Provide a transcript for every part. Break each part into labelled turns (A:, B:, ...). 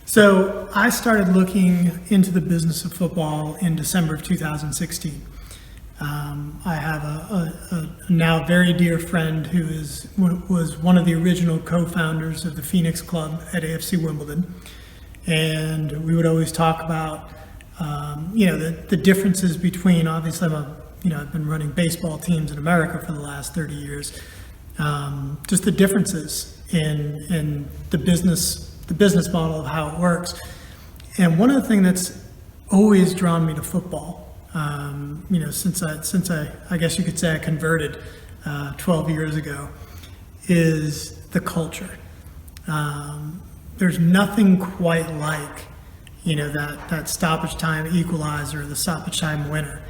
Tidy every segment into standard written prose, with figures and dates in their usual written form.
A: So I started looking into the business of football in December of 2016. I have a now very dear friend who was one of the original co-founders of the Phoenix Club at AFC Wimbledon, and we would always talk about the differences between, obviously I've been running baseball teams in America for the last 30 years, just the differences in the business model of how it works. And one of the things that's always drawn me to football, since I guess you could say I converted 12 years ago, is the culture. There's nothing quite like, that stoppage time equalizer, the stoppage time winner.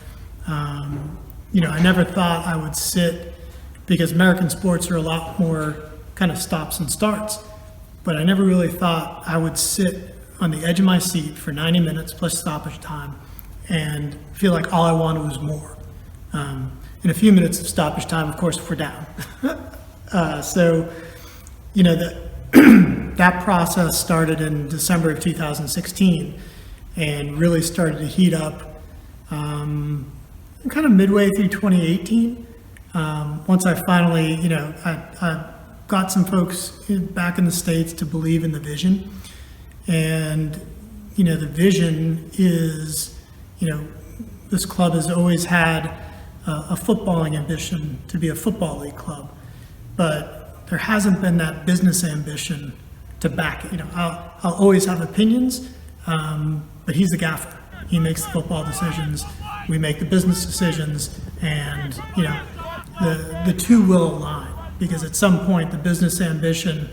A: I never thought I would sit, because American sports are a lot more kind of stops and starts, but I never really thought I would sit on the edge of my seat for 90 minutes plus stoppage time and feel like all I wanted was more. In a few minutes of stoppage time, of course, we're down. That process started in December of 2016 and really started to heat up kind of midway through 2018. Once I finally, I got some folks back in the States to believe in the vision. And, the vision is, this club has always had a footballing ambition to be a football league club, but there hasn't been that business ambition to back it. I'll always have opinions, but he's the gaffer. He makes the football decisions. We make the business decisions, and, the two will align, because at some point the business ambition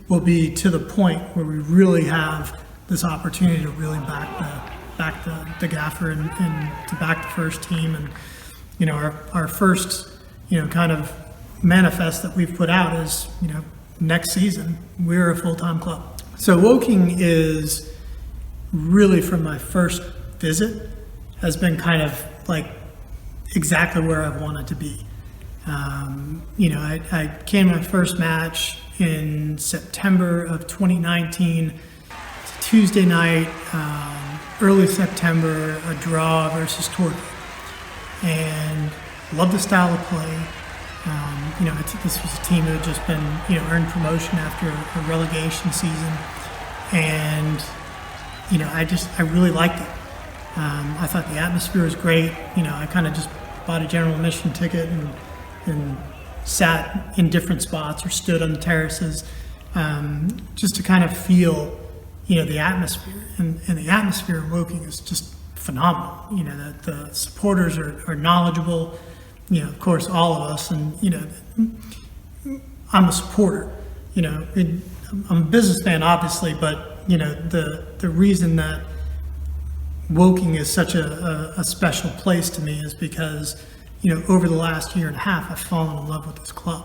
A: will be to the point where we really have this opportunity to really back the gaffer and to back the first team. And our first kind of manifest that we've put out is next season we're a full-time club. So Woking is really, from my first visit, has been kind of like exactly where I've wanted to be. I came to my first match in September of 2019. It's a Tuesday night, early September, a draw versus Torquay. And loved the style of play. This was a team that had just been, earned promotion after a relegation season. And, I really liked it. I thought the atmosphere was great. I kind of just bought a general admission ticket and sat in different spots or stood on the terraces, just to kind of feel, the atmosphere. And the atmosphere in Woking is just phenomenal. That the supporters are knowledgeable. Of course, all of us. And I'm a supporter. I'm a businessman, obviously, but the reason that Woking is such a special place to me is because, over the last year and a half, I've fallen in love with this club.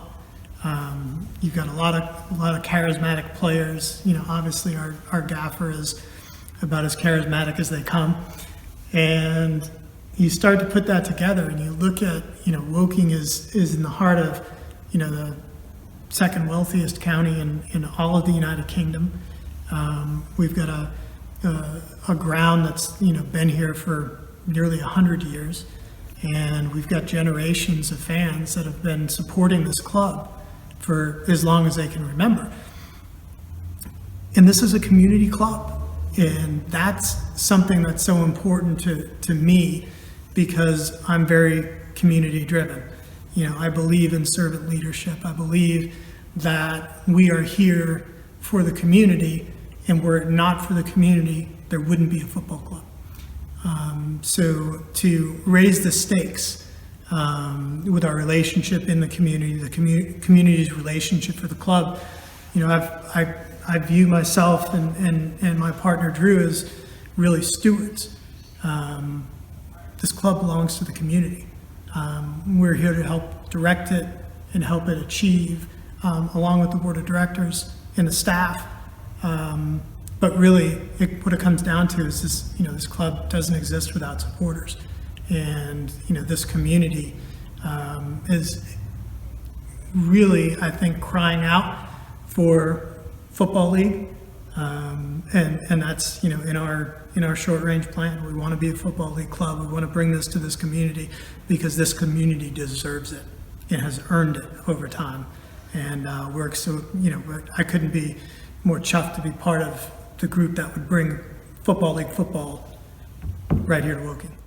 A: You've got a lot of charismatic players. Obviously our gaffer is about as charismatic as they come. And you start to put that together and you look at, Woking is in the heart of, the second wealthiest county in all of the United Kingdom. We've got a ground that's, been here for nearly 100 years. And we've got generations of fans that have been supporting this club for as long as they can remember. And this is a community club. And that's something that's so important to me, because I'm very community driven. I believe in servant leadership. I believe that we are here for the community, and were it not for the community, there wouldn't be a football club. So to raise the stakes with our relationship in the community, the community's relationship for the club, I view myself and my partner Drew as really stewards. This club belongs to the community. We're here to help direct it and help it achieve, along with the board of directors and the staff. But really, what it comes down to is this club doesn't exist without supporters. And, this community is really, I think, crying out for football league. And that's, in our short range plan. We want to be a football league club. We want to bring this to this community because this community deserves it. It has earned it over time. And I couldn't be more chuffed to be part of the group that would bring football league football right here to Woking.